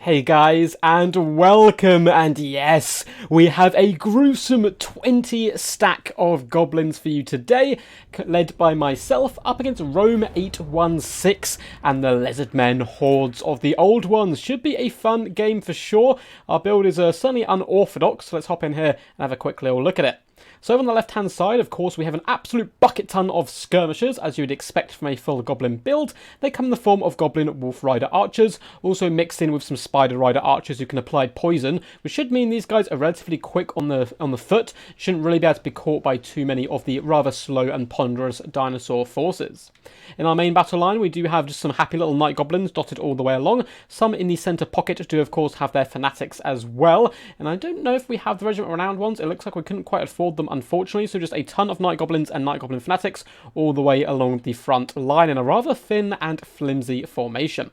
Hey guys, and welcome, and yes, we have a gruesome 20 stack of goblins for you today, led by myself up against Rome 816 and the Lizardmen hordes of the old ones. Should be a fun game for sure. Our build is certainly unorthodox, so let's hop in here and have a quick little look at it. So on the left hand side, of course, we have an absolute bucket ton of skirmishers, as you would expect from a full goblin build. They come in the form of goblin wolf rider archers, also mixed in with some spider rider archers who can apply poison, which should mean these guys are relatively quick on the foot, shouldn't really be able to be caught by too many of the rather slow and ponderous dinosaur forces. In our main battle line, we do have just some happy little night goblins dotted all the way along. Some in the centre pocket do of course have their fanatics as well, and I don't know if we have the regiment renowned ones. It looks like we couldn't quite afford them, unfortunately, so just a ton of night goblins and night goblin fanatics all the way along the front line in a rather thin and flimsy formation.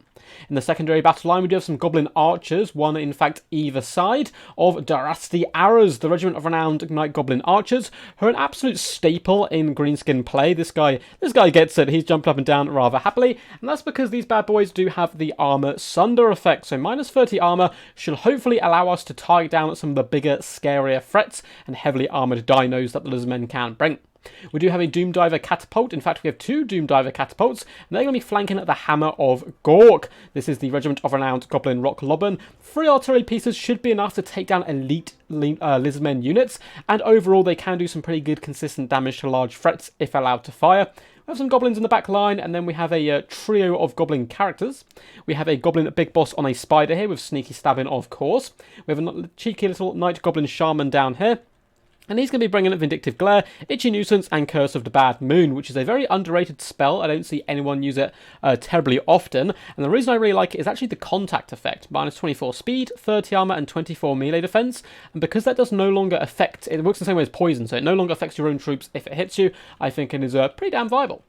In the secondary battle line, we do have some goblin archers, one in fact either side of Darasti Arrows, the regiment of renowned night goblin archers, who are an absolute staple in greenskin play. This guy gets it. He's jumped up and down rather happily, and that's because these bad boys do have the armor sunder effect. So minus 30 armor should hopefully allow us to target down some of the bigger, scarier threats and heavily armored dinos that the Lizardmen can bring. We do have a Doom Diver catapult. In fact, we have two Doom Diver catapults, and they're going to be flanking at the Hammer of Gork. This is the regiment of renowned Goblin Rock Lobben. 3 artillery pieces should be enough to take down elite Lizardmen units, and overall they can do some pretty good consistent damage to large threats if allowed to fire. We have some goblins in the back line, and then we have a trio of goblin characters. We have a goblin big boss on a spider here with sneaky stabbing, of course. We have a cheeky little night goblin shaman down here. And he's going to be bringing Vindictive Glare, Itchy Nuisance, and Curse of the Bad Moon, which is a very underrated spell. I don't see anyone use it terribly often. And the reason I really like it is actually the contact effect. Minus 24 speed, 30 armor, and 24 melee defense. And because that does no longer affect, it works the same way as poison, so it no longer affects your own troops if it hits you, I think it is pretty damn viable.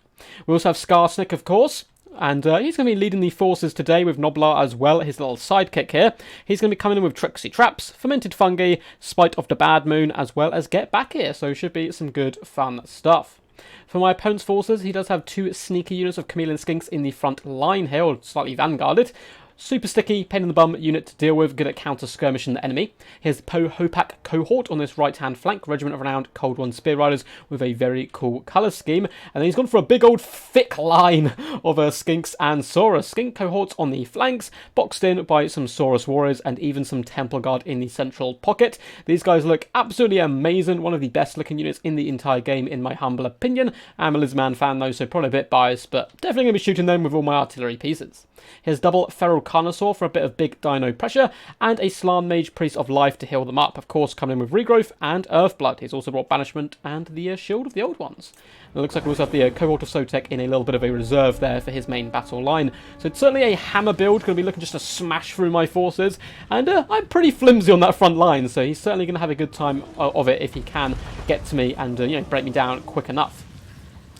We also have Skarsnik, of course. And he's going to be leading the forces today with Noblar as well, his little sidekick here. He's going to be coming in with Tricksy Traps, Fermented Fungi, Spite of the Bad Moon, as well as Get Back Here. So should be some good fun stuff. For my opponent's forces, he does have 2 sneaky units of Chameleon Skinks in the front line here, or slightly vanguarded. Super sticky, pain in the bum unit to deal with, good at counter-skirmishing the enemy. Here's the Hopak cohort on this right-hand flank, regiment of renowned Cold One Spear Riders with a very cool colour scheme. And then he's gone for a big old thick line of Skinks and Saurus. Skink cohorts on the flanks, boxed in by some Saurus warriors and even some Temple Guard in the central pocket. These guys look absolutely amazing, one of the best looking units in the entire game in my humble opinion. I'm a Lizardman fan though, so probably a bit biased, but definitely going to be shooting them with all my artillery pieces. Here's double Feral Carnosaur for a bit of big dino pressure, and a Slan Mage Priest of Life to heal them up, of course coming in with Regrowth and Earthblood. He's also brought Banishment and the Shield of the Old Ones. And it looks like we also have the Cohort of Sotek in a little bit of a reserve there for his main battle line. So it's certainly a hammer build, going to be looking just to smash through my forces, and I'm pretty flimsy on that front line, so he's certainly going to have a good time of it if he can get to me and break me down quick enough.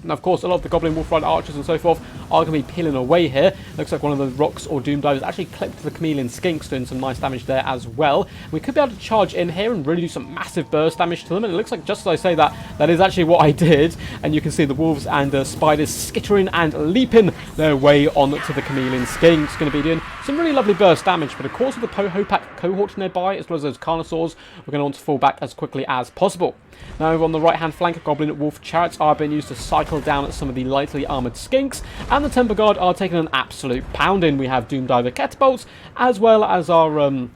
And of course, a lot of the Goblin Wolf Rider archers and so forth are going to be peeling away here. Looks like one of the rocks or Doom Divers actually clipped the Chameleon Skinks, doing some nice damage there as well. We could be able to charge in here and really do some massive burst damage to them. And it looks like, just as I say that, that is actually what I did. And you can see the wolves and the spiders skittering and leaping their way onto the Chameleon Skinks. Going to be doing some really lovely burst damage. But of course, with the Hopak cohort nearby, as well as those Carnosaurs, we're going to want to fall back as quickly as possible. Now over on the right hand flank, Goblin Wolf Chariots are being used to cycle down some of the lightly armoured Skinks, and the Temple Guard are taking an absolute pounding. We have Doom Diver catapults, as well as our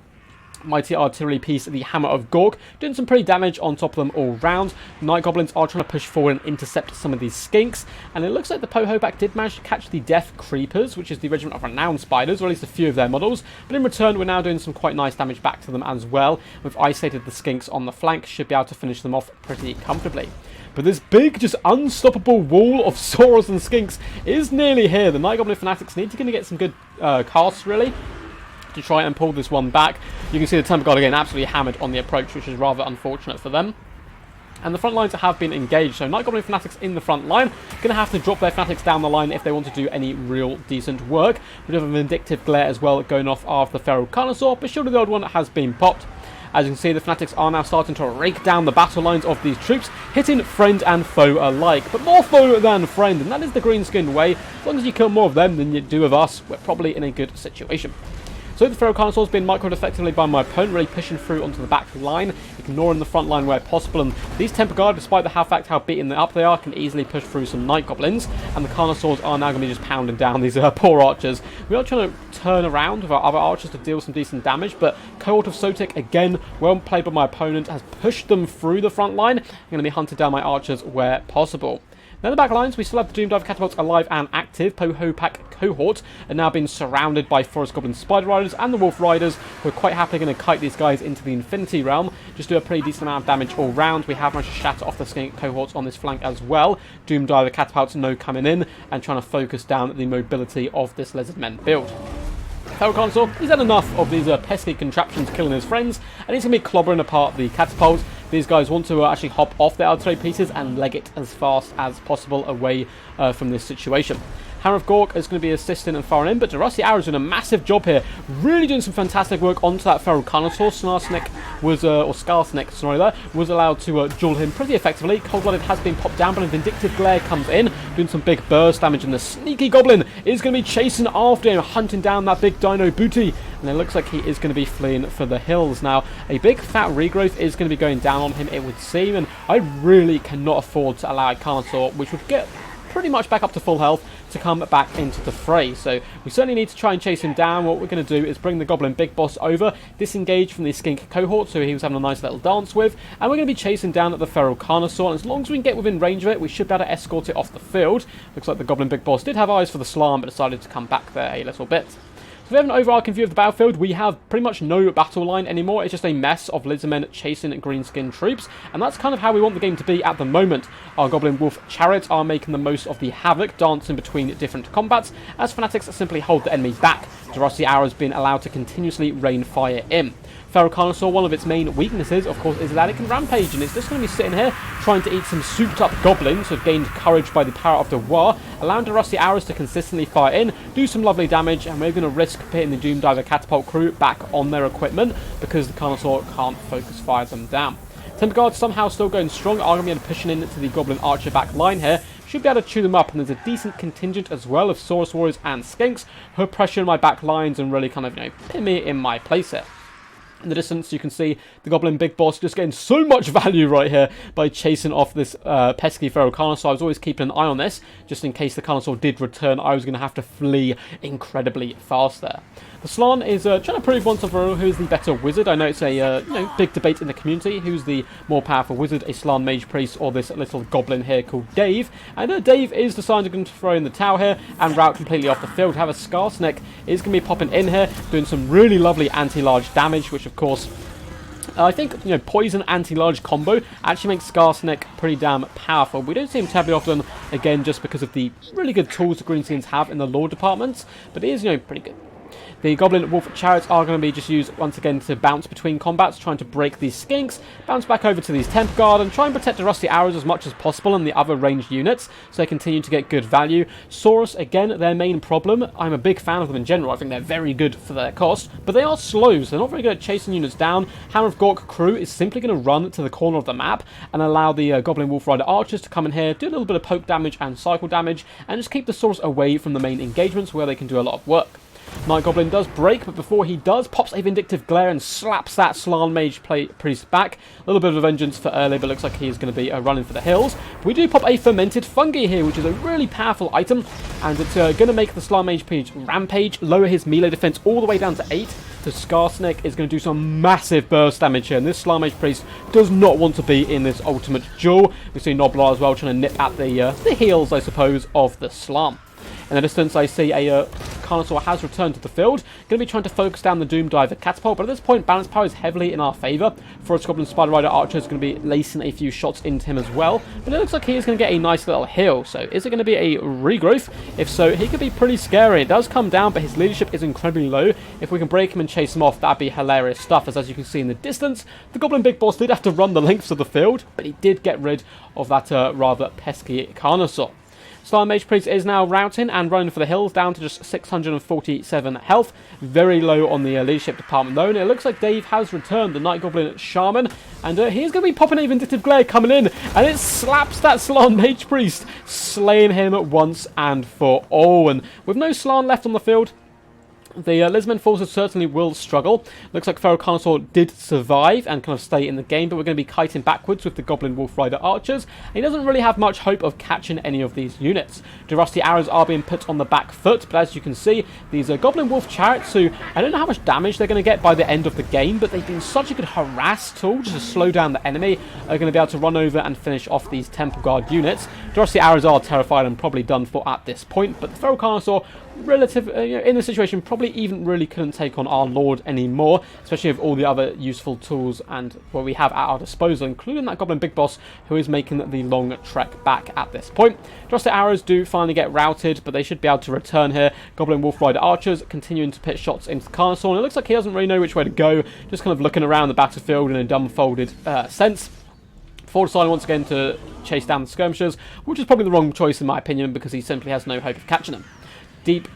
mighty artillery piece, the Hammer of Gork, doing some pretty damage on top of them all round. Night Goblins are trying to push forward and intercept some of these Skinks, and it looks like the Hopak did manage to catch the Death Creepers, which is the regiment of renowned spiders, or at least a few of their models, but in return we're now doing some quite nice damage back to them as well. We've isolated the Skinks on the flank, should be able to finish them off pretty comfortably. But this big, just unstoppable wall of Saurus and Skinks is nearly here. The Night Goblin Fanatics need to get some good casts, really, to try and pull this one back. You can see the Temple Guard again absolutely hammered on the approach, which is rather unfortunate for them. And the front lines have been engaged, so Night Goblin Fanatics in the front line going to have to drop their Fanatics down the line if they want to do any real decent work. We do have a Vindictive Glare as well going off after the Feral Carnosaur, but Shield of the Old One has been popped. As you can see, the Fanatics are now starting to rake down the battle lines of these troops, hitting friend and foe alike. But more foe than friend, and that is the Greenskin way. As long as you kill more of them than you do of us, we're probably in a good situation. So the Feral Carnosaur's been microed effectively by my opponent, really pushing through onto the back line, ignoring the front line where possible. And these Temper Guard, despite the fact how beaten up they are, can easily push through some Night Goblins. And the Carnosaurs are now going to be just pounding down these poor archers. We are trying to turn around with our other archers to deal some decent damage, but Cohort of Sotic, again, well played by my opponent, has pushed them through the front line. I'm going to be hunting down my archers where possible. Now in the back lines, we still have the Doomdiver catapults alive and active. Pohopak cohort are now being surrounded by Forest Goblin Spider Riders and the Wolf Riders, who are quite happily going to kite these guys into the Infinity Realm. Just do a pretty decent amount of damage all round. We have managed to shatter off the Skink cohorts on this flank as well. Doomdiver catapults no coming in and trying to focus down the mobility of this Lizardmen build. Feral Carnosaur, he's had enough of these pesky contraptions killing his friends, and he's going to be clobbering apart the catapults. These guys want to actually hop off their artillery pieces and leg it as fast as possible away from this situation. Hammer of Gork is going to be assisting and firing in, but Rusty Arrow's doing a massive job here, really doing some fantastic work onto that Feral Carnosaur. Snarsnick was, or Skarsnick, sorry there, was allowed to duel him pretty effectively. Cold-Blooded has been popped down, but a Vindictive Glare comes in, doing some big burst damage, and the sneaky Goblin is going to be chasing after him, hunting down that big dino booty, and it looks like he is going to be fleeing for the hills. Now, a big fat regrowth is going to be going down on him, it would seem, and I really cannot afford to allow a Carnosaur, which would get pretty much back up to full health, to come back into the fray. So we certainly need to try and chase him down. What we're going to do is bring the Goblin Big Boss over, disengage from the Skink cohort, so he was having a nice little dance with, and we're going to be chasing down at the Feral Carnosaur, and as long as we can get within range of it, we should be able to escort it off the field. Looks like the Goblin Big Boss did have eyes for the Slarm, but decided to come back there a little bit. So we have an overarching view of the battlefield. We have pretty much no battle line anymore. It's just a mess of Lizardmen chasing Greenskin troops, and that's kind of how we want the game to be at the moment. Our Goblin Wolf Chariots are making the most of the havoc, dancing between different combats, as Fanatics simply hold the enemy back. Rusty Arrow's been allowed to continuously rain fire in. Feral Carnosaur, one of its main weaknesses, of course, is that it can rampage, and it's just going to be sitting here trying to eat some souped-up goblins who have gained courage by the power of the War, allowing the Rusty Arrows to consistently fire in, do some lovely damage, and we're going to risk pitting the Doomdiver catapult crew back on their equipment because the Carnosaur can't focus fire them down. Temper Guard somehow still going strong, are going to be pushing into the Goblin Archer back line here. Should be able to chew them up, and there's a decent contingent as well of Saurus Warriors and Skinks who are pressuring my back lines and really kind of, pin me in my place here. In the distance, you can see the Goblin Big Boss just getting so much value right here by chasing off this pesky Feral Carnosaur. I was always keeping an eye on this, just in case the Carnosaur did return. I was going to have to flee incredibly fast there. The Slan is trying to prove once and for all who is the better wizard. I know it's a big debate in the community. Who's the more powerful wizard, a Slan Mage Priest or this little Goblin here called Dave? And Dave is deciding to throw in the towel here and route completely off the field. Have a Skarsnick is going to be popping in here, doing some really lovely anti-large damage, which of course I think, poison anti-large combo actually makes Skarsnick pretty damn powerful. We don't see him terribly often, again, just because of the really good tools the Greenskins have in the lore departments, but it is, pretty good. The Goblin Wolf Chariots are going to be just used once again to bounce between combats, trying to break these Skinks, bounce back over to these Temper Guard, and try and protect the Rusty Arrows as much as possible and the other ranged units, so they continue to get good value. Saurus, again, their main problem. I'm a big fan of them in general. I think they're very good for their cost, but they are slow, so they're not very good at chasing units down. Hammer of Gork crew is simply going to run to the corner of the map and allow the Goblin Wolf Rider archers to come in here, do a little bit of poke damage and cycle damage, and just keep the Saurus away from the main engagements where they can do a lot of work. Night Goblin does break, but before he does, pops a Vindictive Glare and slaps that Slan Mage Priest back. A little bit of a vengeance for early, but looks like he's going to be running for the hills. We do pop a Fermented Fungi here, which is a really powerful item, and it's going to make the Slan Mage Priest rampage, lower his melee defense all the way down to 8. So Skarsnick is going to do some massive burst damage here, and this Slan Mage Priest does not want to be in this ultimate duel. We see Noblar as well trying to nip at the heels, I suppose, of the Slan. In the distance, I see a Carnosaur has returned to the field. Going to be trying to focus down the Doomdiver catapult, but at this point, balance power is heavily in our favour. Forest Goblin Spider Rider Archer is going to be lacing a few shots into him as well, but it looks like he is going to get a nice little heal. So is it going to be a regrowth? If so, he could be pretty scary. It does come down, but his leadership is incredibly low. If we can break him and chase him off, that'd be hilarious stuff, as you can see in the distance, the Goblin Big Boss did have to run the lengths of the field, but he did get rid of that rather pesky Carnosaur. Slan Mage Priest is now routing and running for the hills, down to just 647 health. Very low on the leadership department though, and it looks like Dave has returned, the Night Goblin Shaman, and he's going to be popping a Vindictive Glare coming in, and it slaps that Slan Mage Priest, slaying him once and for all. And with no Slan left on the field, The Lizardmen forces certainly will struggle. Looks like Feral Carnosaur did survive and kind of stay in the game, but we're going to be kiting backwards with the Goblin Wolf Rider archers. And he doesn't really have much hope of catching any of these units. The rusty arrows are being put on the back foot, but as you can see, these Goblin Wolf chariots, who I don't know how much damage they're going to get by the end of the game, but they've been such a good harass tool just to slow down the enemy, are going to be able to run over and finish off these Temple Guard units. The rusty arrows are terrified and probably done for at this point, but the Feral Carnosaur, in this situation, probably even really couldn't take on our Lord anymore, especially with all the other useful tools and what we have at our disposal, including that Goblin Big Boss, who is making the long trek back at this point. Just the arrows do finally get routed, but they should be able to return here. Goblin Wolf Rider archers continuing to pit shots into Carnosaur, and it looks like he doesn't really know which way to go, just kind of looking around the battlefield in a dumbfolded sense. Deciding once again to chase down the skirmishers, which is probably the wrong choice in my opinion, because he simply has no hope of catching them. Deep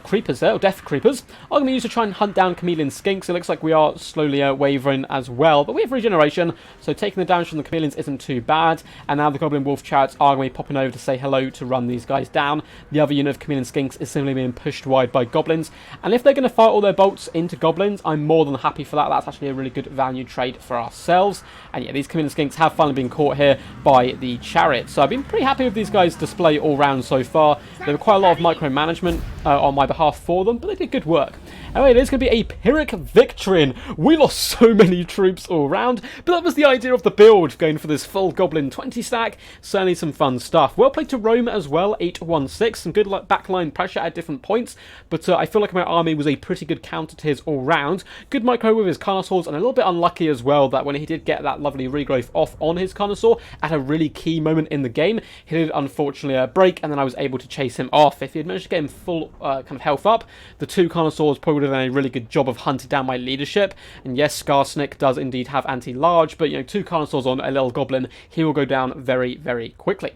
creepers there, or death creepers, are going to be used to try and hunt down chameleon skinks. It looks like we are slowly wavering as well, but we have regeneration, so taking the damage from the chameleons isn't too bad. And now the Goblin Wolf chariots are going to be popping over to say hello to run these guys down. The other unit of chameleon skinks is simply being pushed wide by goblins, and if they're going to fire all their bolts into goblins, I'm more than happy for that. That's actually a really good value trade for ourselves. And yeah, these chameleon skinks have finally been caught here by the chariots, so I've been pretty happy with these guys' display all round so far. There were quite a lot of micromanagement on my behalf for them, but they did good work. Anyway, it is going to be a Pyrrhic victory, and we lost so many troops all round, but that was the idea of the build, going for this full Goblin 20 stack. Certainly some fun stuff. Well played to Rome as well, 816, some good backline pressure at different points, but I feel like my army was a pretty good counter to his all round. Good micro with his Carnosaurs, and a little bit unlucky as well that when he did get that lovely regrowth off on his Carnosaur at a really key moment in the game, he did unfortunately break, and then I was able to chase him off. If he had managed to get him full kind of health up, the two Carnosaurs probably would have done a really good job of hunting down my leadership. And yes, Skarsnik does indeed have anti-large, but two Carnosaurs on a little Goblin, he will go down very, very quickly.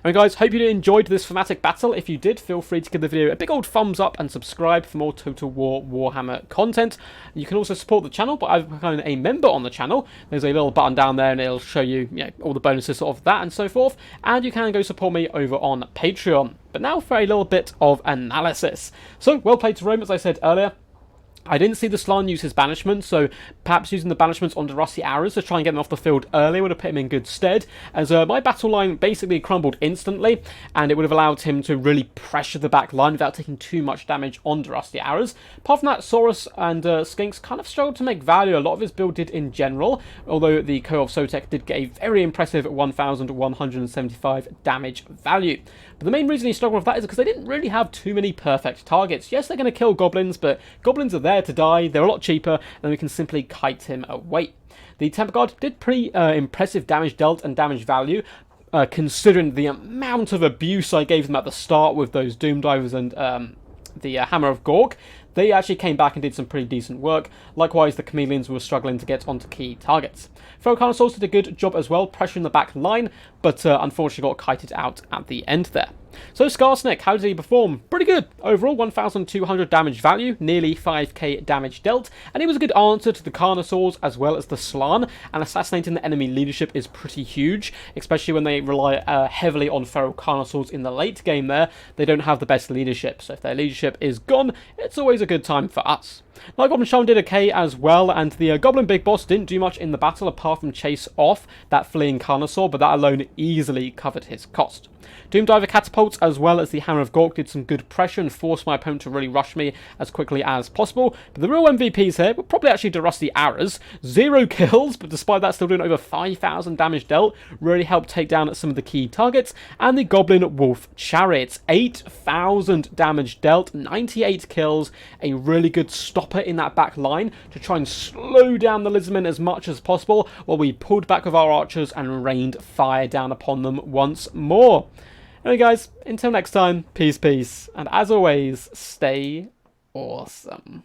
Anyway guys, hope you enjoyed this thematic battle. If you did, feel free to give the video a big old thumbs up and subscribe for more Total War Warhammer content. You can also support the channel by becoming a member on the channel. There's a little button down there and it'll show you, all the bonuses of that and so forth. And you can go support me over on Patreon. But now for a little bit of analysis. So, well played to Rome, as I said earlier. I didn't see the Slan use his banishment, so perhaps using the banishments onto Rusty Arrows to try and get him off the field earlier would have put him in good stead, as my battle line basically crumbled instantly, and it would have allowed him to really pressure the back line without taking too much damage onto Rusty Arrows. Apart from that, Saurus and Skinks kind of struggled to make value. A lot of his build did in general, although the Co of Sotek did get a very impressive 1,175 damage value. But the main reason he struggled with that is because they didn't really have too many perfect targets. Yes, they're going to kill goblins, but goblins are there to die. They're a lot cheaper, and we can simply kite him away. The Temple Guard did pretty impressive damage dealt and damage value, considering the amount of abuse I gave them at the start with those Doom Divers and the Hammer of Gork. They actually came back and did some pretty decent work. Likewise, the Chameleons were struggling to get onto key targets. Feral Carnosaurs did a good job as well, pressuring the back line, but unfortunately got kited out at the end there. So Skarsnik, how did he perform? Pretty good. Overall, 1,200 damage value, nearly 5k damage dealt, and he was a good answer to the Carnosaurs as well as the Slan, and assassinating the enemy leadership is pretty huge, especially when they rely heavily on Feral Carnosaurs in the late game there. They don't have the best leadership, so if their leadership is gone, it's always a good time for us. Night Goblin Shaman did okay as well, and the Goblin Big Boss didn't do much in the battle apart from chase off that fleeing Carnosaur, but that alone easily covered his cost. Doom Diver Catapults as well as the Hammer of Gork did some good pressure and forced my opponent to really rush me as quickly as possible, but the real MVPs here were probably actually the Rusty Arrows. 0 kills, but despite that still doing over 5,000 damage dealt, really helped take down some of the key targets, and the Goblin Wolf Chariots, 8,000 damage dealt, 98 kills, a really good stopper in that back line to try and slow down the Lizardmen as much as possible, while we pulled back with our archers and rained fire down upon them once more. Anyway guys, until next time, peace, and as always, stay awesome.